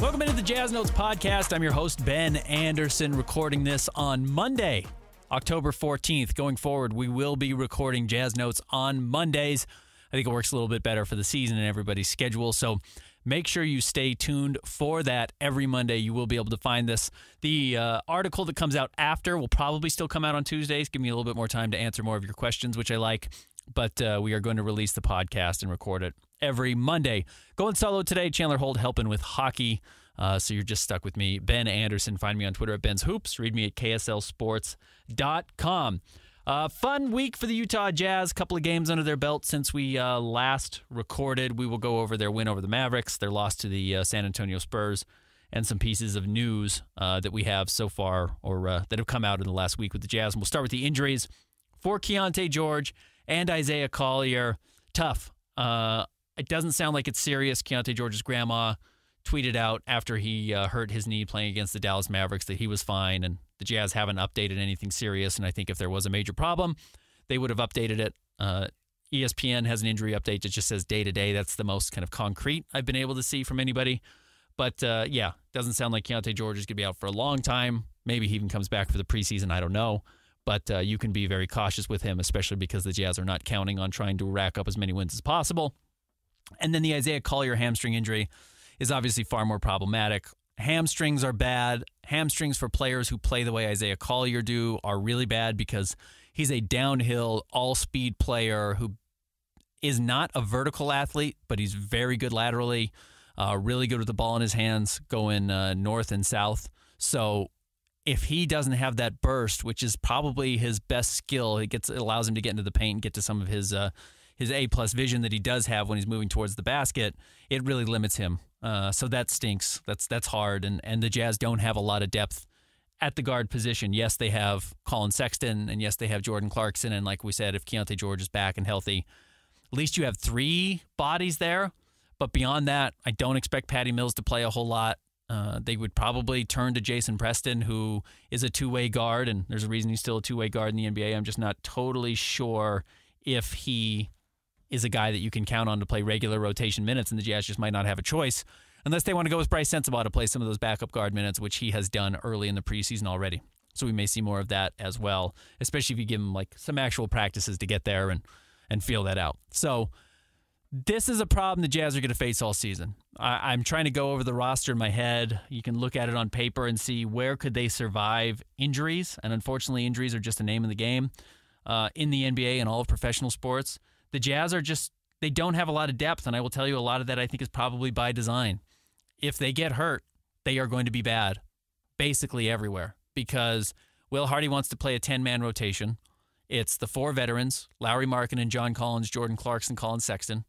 Welcome into the Jazz Notes podcast. I'm your host, Ben Anderson, recording this on Monday, October 14th. Going forward, we will be recording Jazz Notes on Mondays. I think it works a little bit better for the season and everybody's schedule, so make sure you stay tuned for that. Every Monday, you will be able to find this. The article that comes out after will probably still come out on Tuesdays. Give me a little bit more time to answer more of your questions, which I like. But we are going to release the podcast and record it every Monday. Going solo today, Chandler Holt helping with hockey. So you're just stuck with me, Ben Anderson. Find me on Twitter at Ben's Hoops. Read me at KSLSports.com. Fun week for the Utah Jazz. Couple of games under their belt since we last recorded. We will go over their win over the Mavericks, their loss to the San Antonio Spurs, and some pieces of news that we have so far or that have come out in the last week with the Jazz. And we'll start with the injuries for Keyonte George and Isaiah Collier. Tough. It doesn't sound like it's serious. Keyonte George's grandma tweeted out after he hurt his knee playing against the Dallas Mavericks that he was fine, and the Jazz haven't updated anything serious, and I think if there was a major problem, they would have updated it. ESPN has an injury update that just says day-to-day. That's the most kind of concrete I've been able to see from anybody. But, yeah, doesn't sound like Keyonte George is going to be out for a long time. Maybe he even comes back for the preseason. I don't know. But you can be very cautious with him, especially because the Jazz are not counting on trying to rack up as many wins as possible. And then the Isaiah Collier hamstring injury is obviously far more problematic. Hamstrings are bad. Hamstrings for players who play the way Isaiah Collier do are really bad because he's a downhill, all-speed player who is not a vertical athlete, but he's very good laterally, really good with the ball in his hands, going north and south. So if he doesn't have that burst, which is probably his best skill, it allows him to get into the paint and get to some of his A-plus vision that he does have when he's moving towards the basket, it really limits him. So that stinks. That's hard, and the Jazz don't have a lot of depth at the guard position. Yes, they have Colin Sexton, and yes, they have Jordan Clarkson, and like we said, if Keyonte George is back and healthy, at least you have three bodies there. But beyond that, I don't expect Patty Mills to play a whole lot. They would probably turn to Jason Preston, who is a two-way guard, and there's a reason he's still a two-way guard in the NBA. I'm just not totally sure if he is a guy that you can count on to play regular rotation minutes, and the Jazz just might not have a choice unless they want to go with Bryce Hendrick to play some of those backup guard minutes, which he has done early in the preseason already. So we may see more of that as well, especially if you give him like some actual practices to get there and feel that out. So this is a problem the Jazz are going to face all season. I'm trying to go over the roster in my head. You can look at it on paper and see where could they survive injuries, and unfortunately injuries are just a name of the game in the NBA and all of professional sports. The Jazz they don't have a lot of depth, and I will tell you a lot of that I think is probably by design. If they get hurt, they are going to be bad basically everywhere because Will Hardy wants to play a 10-man rotation. It's the four veterans, Lauri Markkanen, John Collins, Jordan Clarkson, Colin Sexton.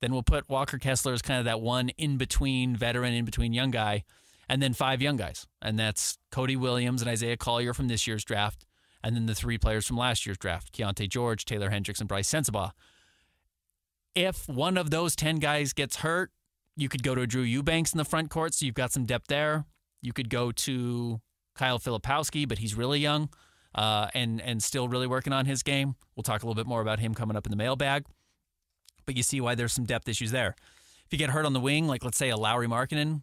Then we'll put Walker Kessler as kind of that one in-between veteran, in-between young guy, and then five young guys. And that's Cody Williams and Isaiah Collier from this year's draft, and then the three players from last year's draft, Keyonte George, Taylor Hendricks, and Bryce Hendrick. If one of those 10 guys gets hurt, you could go to Drew Eubanks in the front court, so you've got some depth there. You could go to Kyle Filipowski, but he's really young and still really working on his game. We'll talk a little bit more about him coming up in the mailbag. But you see why there's some depth issues there. If you get hurt on the wing, like let's say a Lauri Markkanen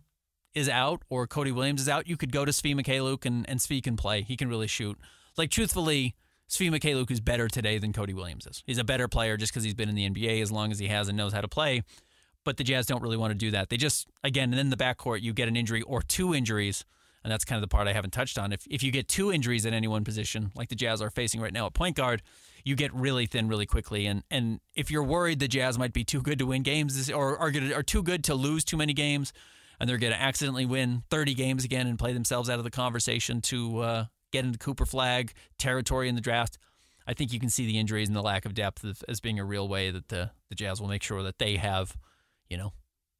is out or Cody Williams is out, you could go to Svi Mykhailiuk and Svi can play. He can really shoot. Like truthfully, Svi Mykhailiuk is better today than Cody Williams is. He's a better player just because he's been in the NBA as long as he has and knows how to play. But the Jazz don't really want to do that. They just, again, and in the backcourt, you get an injury or two injuries, and that's kind of the part I haven't touched on. If you get two injuries at any one position, like the Jazz are facing right now at point guard, you get really thin really quickly. And if you're worried the Jazz might be too good to win games or are too good to lose too many games, and they're going to accidentally win 30 games again and play themselves out of the conversation to get into Cooper Flag territory in the draft, I think you can see the injuries and the lack of depth as being a real way that the Jazz will make sure that they have,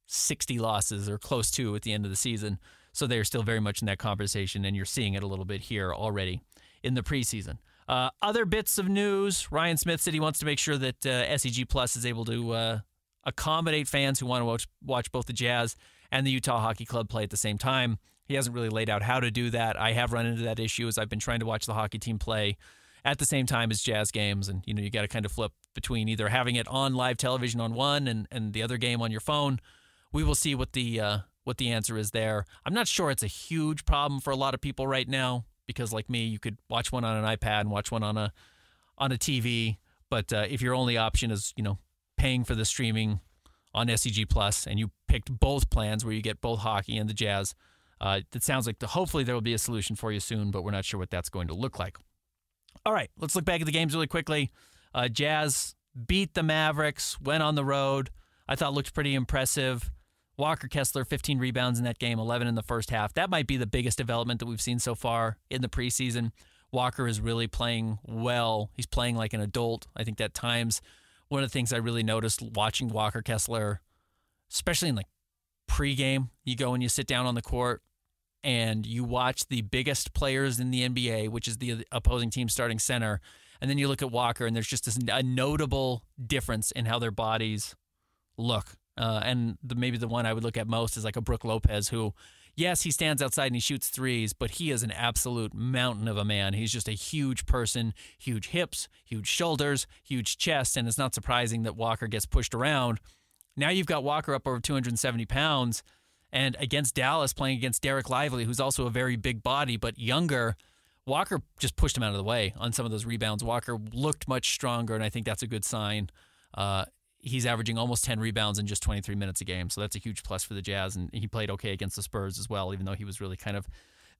60 losses or close to at the end of the season. So they're still very much in that conversation, and you're seeing it a little bit here already in the preseason. Other bits of news, Ryan Smith said he wants to make sure that SEG Plus is able to accommodate fans who want to watch both the Jazz and the Utah Hockey Club play at the same time. He hasn't really laid out how to do that. I have run into that issue as I've been trying to watch the hockey team play at the same time as Jazz games, and you got to kind of flip between either having it on live television on one and the other game on your phone. We will see what the what the answer is there. I'm not sure it's a huge problem for a lot of people right now because, like me, you could watch one on an iPad and watch one on a TV. But if your only option is, paying for the streaming on SCG Plus, and you picked both plans where you get both hockey and the Jazz, it sounds like hopefully there will be a solution for you soon, but we're not sure what that's going to look like. All right, let's look back at the games really quickly. Jazz beat the Mavericks, went on the road. I thought looked pretty impressive. Walker Kessler, 15 rebounds in that game, 11 in the first half. That might be the biggest development that we've seen so far in the preseason. Walker is really playing well. He's playing like an adult. I think at times, one of the things I really noticed watching Walker Kessler, especially in like pregame, you go and you sit down on the court and you watch the biggest players in the NBA, which is the opposing team starting center, and then you look at Walker and there's just a notable difference in how their bodies look. And maybe the one I would look at most is like a Brook Lopez who, yes, he stands outside and he shoots threes, but he is an absolute mountain of a man. He's just a huge person, huge hips, huge shoulders, huge chest, and it's not surprising that Walker gets pushed around. Now you've got Walker up over 270 pounds, and against Dallas, playing against Derek Lively, who's also a very big body but younger, Walker just pushed him out of the way on some of those rebounds. Walker looked much stronger, and I think that's a good sign. He's averaging almost 10 rebounds in just 23 minutes a game, so that's a huge plus for the Jazz, and he played okay against the Spurs as well, even though he was really kind of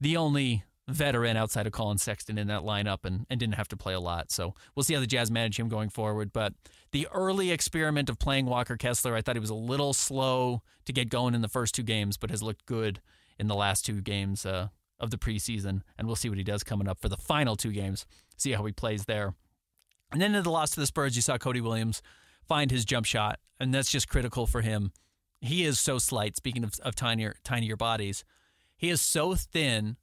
the only veteran outside of Colin Sexton in that lineup and didn't have to play a lot. So we'll see how the Jazz manage him going forward, but the early experiment of playing Walker Kessler, I thought he was a little slow to get going in the first two games, but has looked good in the last two games of the preseason, and we'll see what he does coming up for the final two games, see how he plays there. And then in the loss to the Spurs, you saw Cody Williams find his jump shot, and that's just critical for him. He is so slight, speaking of tinier bodies. He is so thin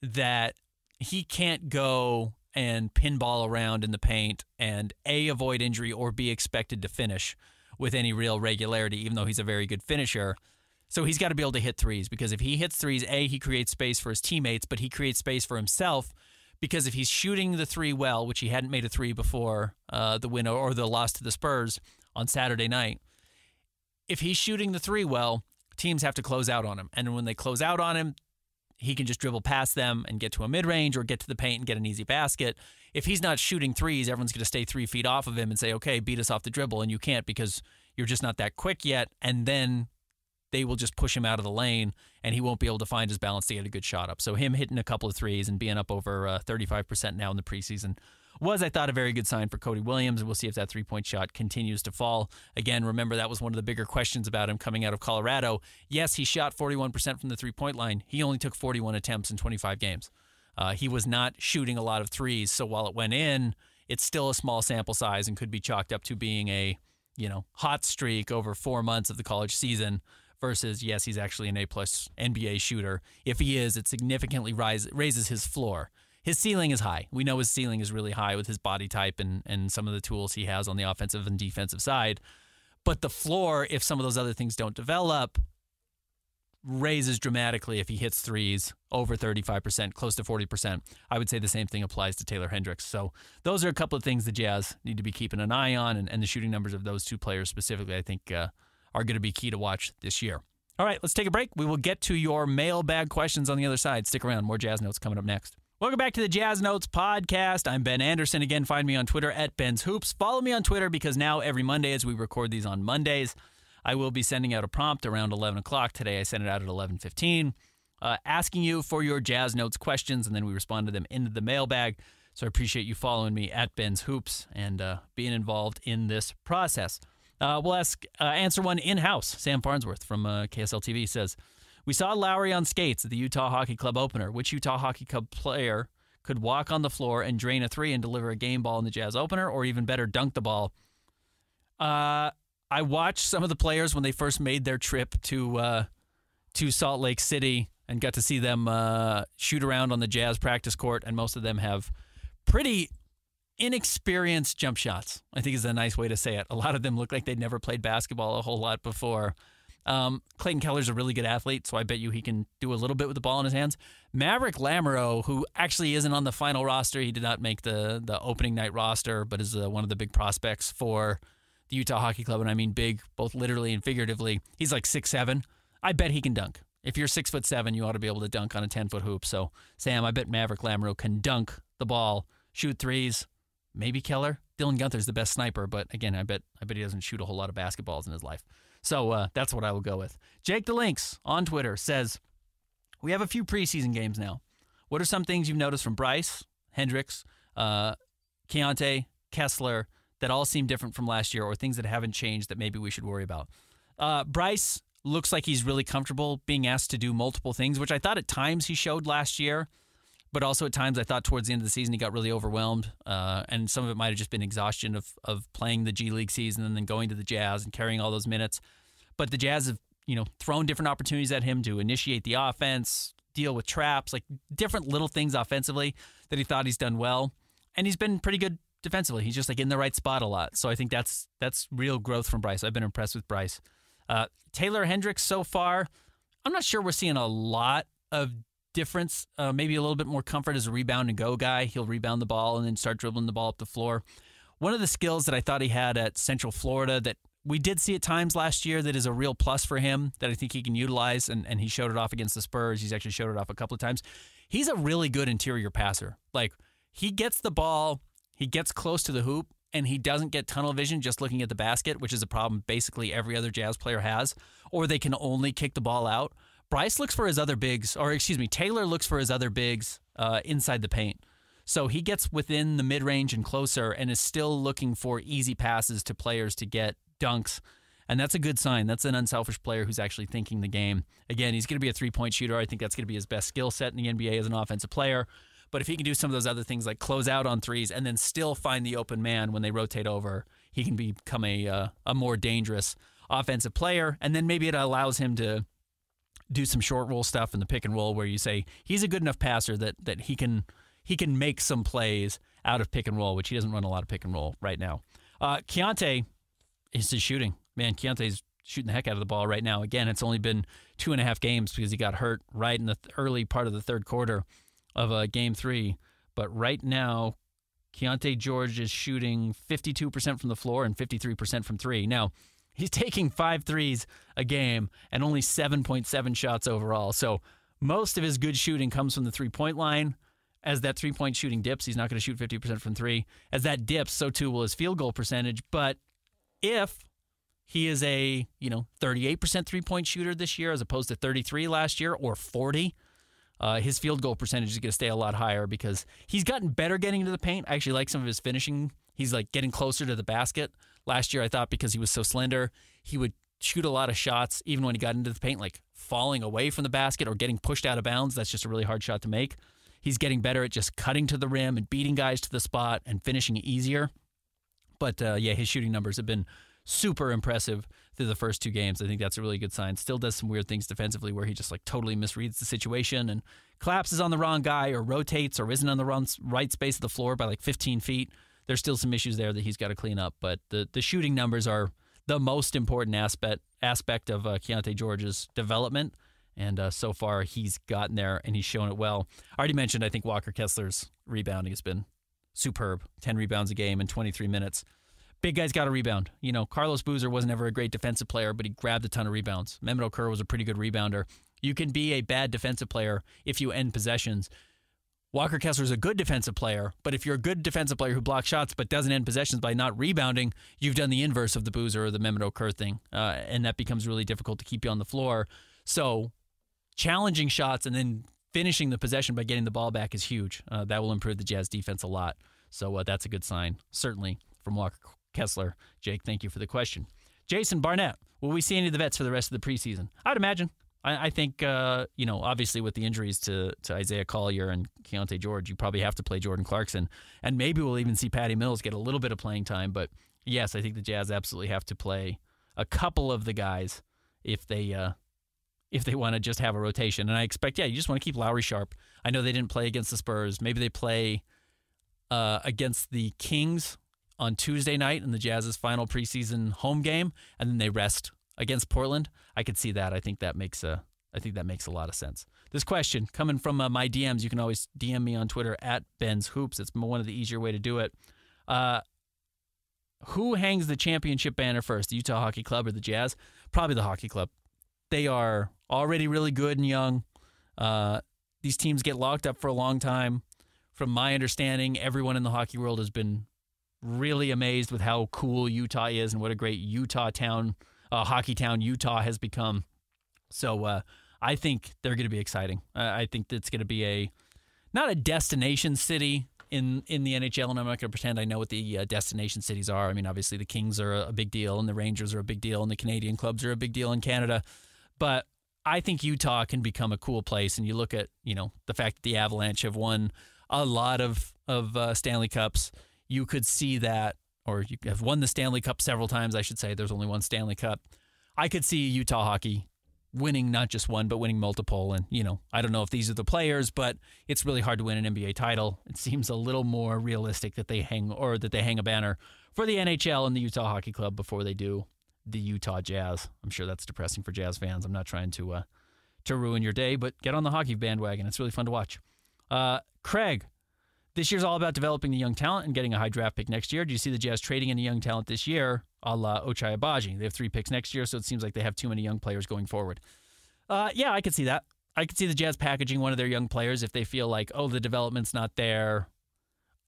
that he can't go and pinball around in the paint and A, avoid injury, or B, expected to finish with any real regularity, even though he's a very good finisher. So he's got to be able to hit threes, because if he hits threes, A, he creates space for his teammates, but he creates space for himself, because if he's shooting the three well, which he hadn't made a three before the win or the loss to the Spurs on Saturday night, if he's shooting the three well, teams have to close out on him. And when they close out on him, he can just dribble past them and get to a mid-range or get to the paint and get an easy basket. If he's not shooting threes, everyone's going to stay 3 feet off of him and say, okay, beat us off the dribble, and you can't because you're just not that quick yet, and then they will just push him out of the lane, and he won't be able to find his balance to get a good shot up. So him hitting a couple of threes and being up over 35% now in the preseason was, I thought, a very good sign for Cody Williams, and we'll see if that three-point shot continues to fall. Again, remember, that was one of the bigger questions about him coming out of Colorado. Yes, he shot 41% from the three-point line. He only took 41 attempts in 25 games. He was not shooting a lot of threes, so while it went in, it's still a small sample size and could be chalked up to being a hot streak over 4 months of the college season versus, yes, he's actually an A-plus NBA shooter. If he is, it significantly raises his floor. His ceiling is high. We know his ceiling is really high with his body type and some of the tools he has on the offensive and defensive side. But the floor, if some of those other things don't develop, raises dramatically if he hits threes over 35%, close to 40%. I would say the same thing applies to Taylor Hendricks. So those are a couple of things the Jazz need to be keeping an eye on, and the shooting numbers of those two players specifically, I think, are going to be key to watch this year. All right, let's take a break. We will get to your mailbag questions on the other side. Stick around. More Jazz Notes coming up next. Welcome back to the Jazz Notes podcast. I'm Ben Anderson. Again, find me on Twitter at Ben's Hoops. Follow me on Twitter because now every Monday, as we record these on Mondays, I will be sending out a prompt around 11 o'clock. Today I sent it out at 11:15, asking you for your Jazz Notes questions, and then we respond to them into the mailbag. So I appreciate you following me at Ben's Hoops and being involved in this process. We'll answer one in-house. Sam Farnsworth from KSL TV says, we saw Lowry on skates at the Utah Hockey Club opener. Which Utah Hockey Club player could walk on the floor and drain a three and deliver a game ball in the Jazz opener, or even better, dunk the ball? I watched some of the players when they first made their trip to Salt Lake City and got to see them shoot around on the Jazz practice court, and most of them have pretty inexperienced jump shots, I think is a nice way to say it. A lot of them look like they'd never played basketball a whole lot before. Clayton Keller's a really good athlete, so I bet you he can do a little bit with the ball in his hands. Maverick Lamoureux, who actually isn't on the final roster, he did not make the opening night roster, but is one of the big prospects for the Utah Hockey Club, and I mean big, both literally and figuratively. He's like 6'7", I bet he can dunk. If you're 6'7", you ought to be able to dunk on a 10-foot hoop. So, Sam, I bet Maverick Lamoureux can dunk the ball, shoot threes. Maybe Keller. Dylan Gunther's the best sniper, but again, I bet he doesn't shoot a whole lot of basketballs in his life. So that's what I will go with. Jake the Lynx on Twitter says, we have a few preseason games now. What are some things you've noticed from Bryce, Hendricks, Keyonte, Kessler that all seem different from last year, or things that haven't changed that maybe we should worry about? Bryce looks like he's really comfortable being asked to do multiple things, which I thought at times he showed last year, but also at times I thought towards the end of the season he got really overwhelmed, and some of it might have just been exhaustion of playing the G League season and then going to the Jazz and carrying all those minutes. But the Jazz have, thrown different opportunities at him to initiate the offense, deal with traps, like different little things offensively that he thought he's done well, and he's been pretty good defensively. He's just like in the right spot a lot. So I think that's real growth from Bryce. I've been impressed with Bryce. Taylor Hendricks so far, I'm not sure we're seeing a lot of difference. Maybe a little bit more comfort as a rebound and go guy. He'll rebound the ball and then start dribbling the ball up the floor. One of the skills that I thought he had at Central Florida that we did see at times last year that is a real plus for him that I think he can utilize, and he showed it off against the Spurs. He's actually showed it off a couple of times. He's a really good interior passer. Like, he gets the ball, he gets close to the hoop, and he doesn't get tunnel vision just looking at the basket, which is a problem basically every other Jazz player has, or they can only kick the ball out. Bryce looks for his other bigs, Taylor looks for his other bigs inside the paint. So he gets within the mid-range and closer and is still looking for easy passes to players to get dunks. And that's a good sign. That's an unselfish player who's actually thinking the game. Again, he's going to be a three-point shooter. I think that's going to be his best skill set in the NBA as an offensive player. But if he can do some of those other things like close out on threes and then still find the open man when they rotate over, he can become a more dangerous offensive player. And then maybe it allows him to do some short roll stuff in the pick and roll where you say he's a good enough passer that he can make some plays out of pick and roll, which he doesn't run a lot of pick and roll right now. Keyonte is his shooting. Man, Keontae's shooting the heck out of the ball right now. Again, it's only been 2.5 games because he got hurt right in the early part of the third quarter of Game 3. But right now, Keyonte George is shooting 52% from the floor and 53% from three. Now, he's taking 5 threes a game and only 7.7 shots overall. So most of his good shooting comes from the three-point line. As that three-point shooting dips, he's not going to shoot 50% from three. As that dips, so too will his field goal percentage. But if he is a 38% three-point shooter this year as opposed to 33 last year or 40, his field goal percentage is going to stay a lot higher because he's gotten better getting into the paint. I actually like some of his finishing. He's like getting closer to the basket. Last year, I thought because he was so slender, he would shoot a lot of shots even when he got into the paint, like falling away from the basket or getting pushed out of bounds. That's just a really hard shot to make. He's getting better at just cutting to the rim and beating guys to the spot and finishing easier. But, his shooting numbers have been super impressive through the first 2 games. I think that's a really good sign. Still does some weird things defensively where he just like totally misreads the situation and collapses on the wrong guy or rotates or isn't on the right space of the floor by like 15 feet. There's still some issues there that he's got to clean up. But the shooting numbers are the most important aspect of Keyonte George's development. And so far, he's gotten there, and he's shown it well. I already mentioned, I think Walker Kessler's rebounding has been superb. 10 rebounds a game in 23 minutes. Big guy's got to rebound. Carlos Boozer wasn't ever a great defensive player, but he grabbed a ton of rebounds. Mehmet Okur was a pretty good rebounder. You can be a bad defensive player if you end possessions. Walker Kessler's a good defensive player, but if you're a good defensive player who blocks shots but doesn't end possessions by not rebounding, you've done the inverse of the Boozer or the Mehmet Okur thing, and that becomes really difficult to keep you on the floor. So challenging shots and then finishing the possession by getting the ball back is huge. That will improve the Jazz defense a lot. So that's a good sign, certainly, from Walker Kessler. Jake, thank you for the question. Jason Barnett, will we see any of the vets for the rest of the preseason? I'd imagine. I think, obviously with the injuries to Isaiah Collier and Keyonte George, you probably have to play Jordan Clarkson. And maybe we'll even see Patty Mills get a little bit of playing time. But, yes, I think the Jazz absolutely have to play a couple of the guys if they want to just have a rotation. And I expect, you just want to keep Lowry sharp. I know they didn't play against the Spurs. Maybe they play against the Kings on Tuesday night in the Jazz's final preseason home game, and then they rest against Portland. I could see that. I think that makes a lot of sense. This question coming from my DMs. You can always DM me on Twitter at Ben's Hoops. It's one of the easier way to do it. Who hangs the championship banner first, the Utah Hockey Club or the Jazz? Probably the Hockey Club. They are already really good and young. These teams get locked up for a long time. From my understanding, everyone in the hockey world has been really amazed with how cool Utah is and what a great Utah town, hockey town Utah has become. So I think they're going to be exciting. I think it's going to be not a destination city in the NHL, and I'm not going to pretend I know what the destination cities are. I mean, obviously the Kings are a big deal, and the Rangers are a big deal, and the Canadian clubs are a big deal in Canada. But I think Utah can become a cool place, and you look at the fact that the Avalanche have won a lot of Stanley Cups. You could see that, or you have won the Stanley Cup several times, I should say. There's only one Stanley Cup. I could see Utah hockey winning not just one, but winning multiple. And, I don't know if these are the players, but it's really hard to win an NBA title. It seems a little more realistic that they hang a banner for the NHL and the Utah Hockey Club before they do the Utah Jazz. I'm sure that's depressing for Jazz fans. I'm not trying to ruin your day, but get on the hockey bandwagon. It's really fun to watch. Craig, this year's all about developing the young talent and getting a high draft pick next year. Do you see the Jazz trading any young talent this year, a la Oshae Abaji? They have 3 picks next year, so it seems like they have too many young players going forward. Yeah, I could see that. I could see the Jazz packaging one of their young players if they feel like, the development's not there.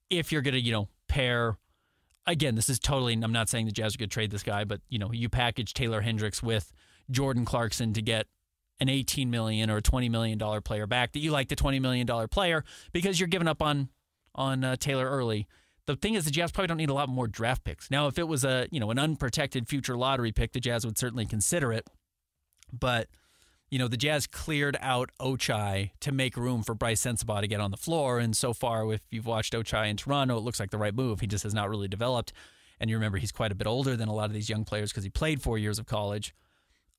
If you're going to, pair, again, this is totally, I'm not saying the Jazz are going to trade this guy, but, you package Taylor Hendricks with Jordan Clarkson to get an $18 million or a $20 million player back, that you like the $20 million player because you're giving up on Taylor early. The thing is, the Jazz probably don't need a lot more draft picks. Now, if it was an unprotected future lottery pick, the Jazz would certainly consider it. But, the Jazz cleared out Oshae to make room for Bryce Hendrick to get on the floor. And so far, if you've watched Oshae in Toronto, it looks like the right move. He just has not really developed. And you remember, he's quite a bit older than a lot of these young players because he played 4 years of college.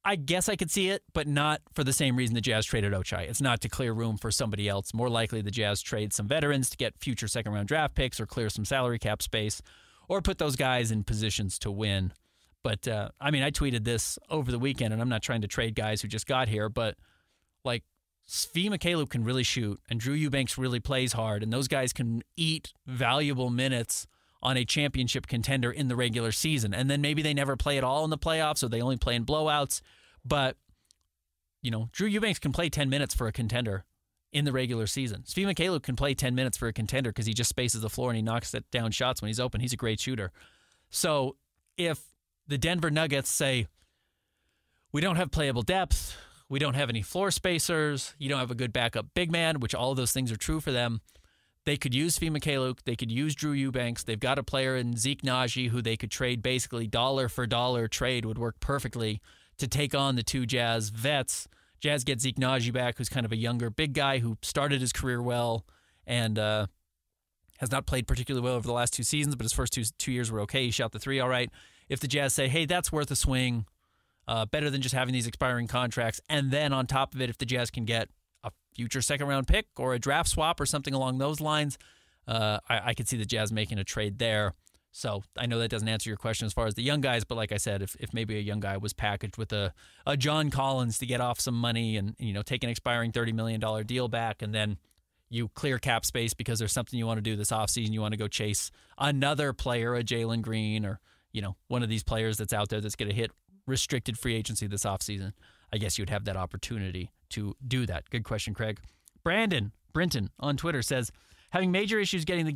I guess I could see it, but not for the same reason the Jazz traded Oshae. It's not to clear room for somebody else. More likely the Jazz trade some veterans to get future second-round draft picks or clear some salary cap space or put those guys in positions to win. But, I tweeted this over the weekend, and I'm not trying to trade guys who just got here, but, Svi Mikhailiuk can really shoot, and Drew Eubanks really plays hard, and those guys can eat valuable minutes on a championship contender in the regular season. And then maybe they never play at all in the playoffs or they only play in blowouts. But, Drew Eubanks can play 10 minutes for a contender in the regular season. Svi Mikhailiuk can play 10 minutes for a contender because he just spaces the floor and he knocks down shots when he's open. He's a great shooter. So if the Denver Nuggets say, we don't have playable depth, we don't have any floor spacers, you don't have a good backup big man, which all of those things are true for them, they could use Svi Mikhailiuk. They could use Drew Eubanks. They've got a player in Zeke Naji who they could trade basically dollar for dollar trade would work perfectly to take on the 2 Jazz vets. Jazz get Zeke Naji back, who's kind of a younger big guy who started his career well and has not played particularly well over the last 2 seasons, but his first two years were okay. He shot the 3 all right. If the Jazz say, hey, that's worth a swing, better than just having these expiring contracts, and then on top of it, if the Jazz can get a future second-round pick or a draft swap or something along those lines, I could see the Jazz making a trade there. So I know that doesn't answer your question as far as the young guys, but like I said, if maybe a young guy was packaged with a John Collins to get off some money and take an expiring $30 million deal back, and then you clear cap space because there's something you want to do this offseason, you want to go chase another player, a Jalen Green or one of these players that's out there that's going to hit restricted free agency this offseason, I guess you'd have that opportunity to do that. Good question, Craig. Brandon Brinton on Twitter says, having major issues getting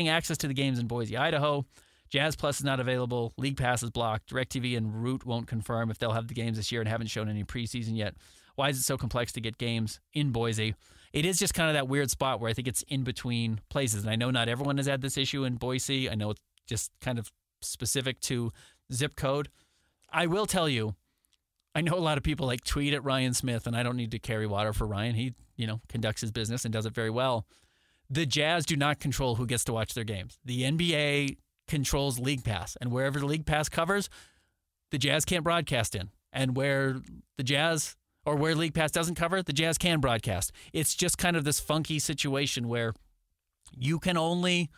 access to the games in Boise, Idaho. Jazz Plus is not available. League Pass is blocked. DirecTV and Root won't confirm if they'll have the games this year and haven't shown any preseason yet. Why is it so complex to get games in Boise? It is just kind of that weird spot where I think it's in between places. And I know not everyone has had this issue in Boise. I know it's just kind of specific to zip code. I will tell you, I know a lot of people tweet at Ryan Smith, and I don't need to carry water for Ryan. He, conducts his business and does it very well. The Jazz do not control who gets to watch their games. The NBA controls League Pass, and wherever the League Pass covers, the Jazz can't broadcast in. And where League Pass doesn't cover, the Jazz can broadcast. It's just kind of this funky situation where you can only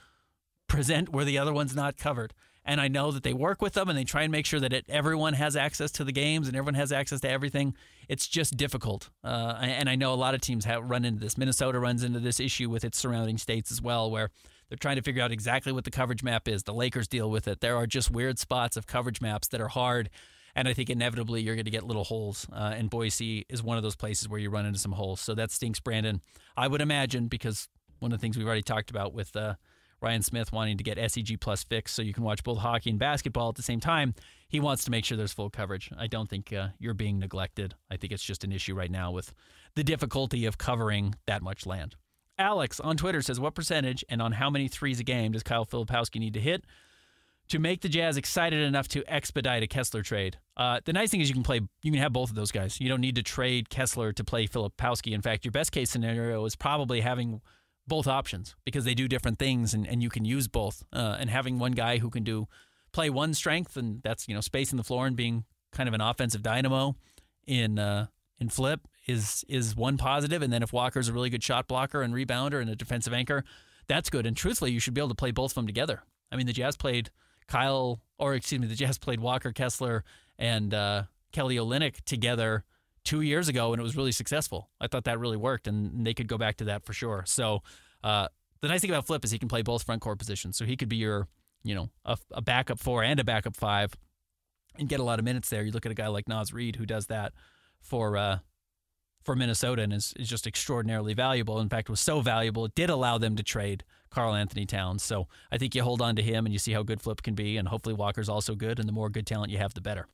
present where the other one's not covered. And I know that they work with them and they try and make sure that everyone has access to the games and everyone has access to everything. It's just difficult. And I know a lot of teams have run into this. Minnesota runs into this issue with its surrounding states as well, where they're trying to figure out exactly what the coverage map is. The Lakers deal with it. There are just weird spots of coverage maps that are hard. And I think inevitably you're going to get little holes. And Boise is one of those places where you run into some holes. So that stinks, Brandon. I would imagine, because one of the things we've already talked about with Ryan Smith wanting to get SEG Plus fixed so you can watch both hockey and basketball at the same time, he wants to make sure there's full coverage. I don't think you're being neglected. I think it's just an issue right now with the difficulty of covering that much land. Alex on Twitter says, what percentage and on how many threes a game does Kyle Filipowski need to hit to make the Jazz excited enough to expedite a Kessler trade? The nice thing is you can have both of those guys. You don't need to trade Kessler to play Filipowski. In fact, your best case scenario is probably having both options because they do different things and you can use both. And having one guy who can play one strength, and that's spacing the floor and being kind of an offensive dynamo in Flip is one positive. And then if Walker's a really good shot blocker and rebounder and a defensive anchor, that's good. And truthfully, you should be able to play both of them together. I mean, the Jazz played Walker, Kessler, and Kelly Olynyk together 2 years ago, and it was really successful. I thought that really worked, and they could go back to that for sure. So the nice thing about Flip is he can play both front court positions. So he could be your, a backup 4 and a backup 5 and get a lot of minutes there. You look at a guy like Naz Reid who does that for Minnesota and is just extraordinarily valuable. In fact, it was so valuable, it did allow them to trade Karl Anthony Towns. So I think you hold on to him and you see how good Flip can be, and hopefully Walker's also good, and the more good talent you have, the better.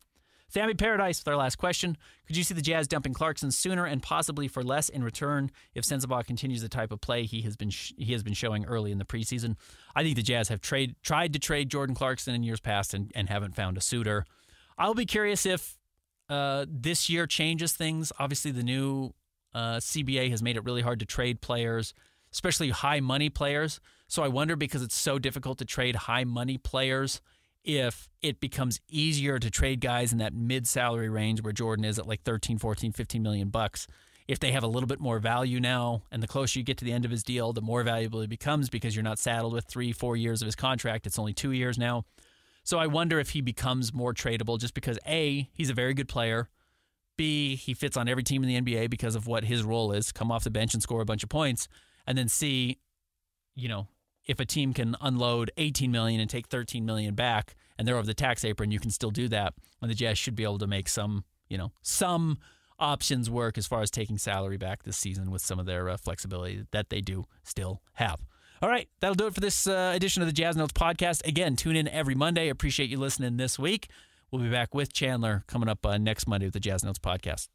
Sammy Paradise with our last question. Could you see the Jazz dumping Clarkson sooner and possibly for less in return if Sensabaugh continues the type of play he has been showing early in the preseason? I think the Jazz have tried to trade Jordan Clarkson in years past and haven't found a suitor. I'll be curious if this year changes things. Obviously, the new CBA has made it really hard to trade players, especially high-money players. So I wonder, because it's so difficult to trade high-money players, if it becomes easier to trade guys in that mid-salary range where Jordan is at like 13, 14, 15 million bucks. If they have a little bit more value now, and the closer you get to the end of his deal, the more valuable he becomes because you're not saddled with 3-4 years of his contract. It's only 2 years now. So I wonder if he becomes more tradable just because, A, he's a very good player, B, he fits on every team in the NBA because of what his role is, come off the bench and score a bunch of points, and then C, if a team can unload $18 million and take $13 million back and they're over the tax apron, you can still do that. And the Jazz should be able to make some options work as far as taking salary back this season with some of their flexibility that they do still have. All right, that'll do it for this edition of the Jazz Notes podcast. Again, tune in every Monday. Appreciate you listening this week. We'll be back with Chandler coming up next Monday with the Jazz Notes podcast.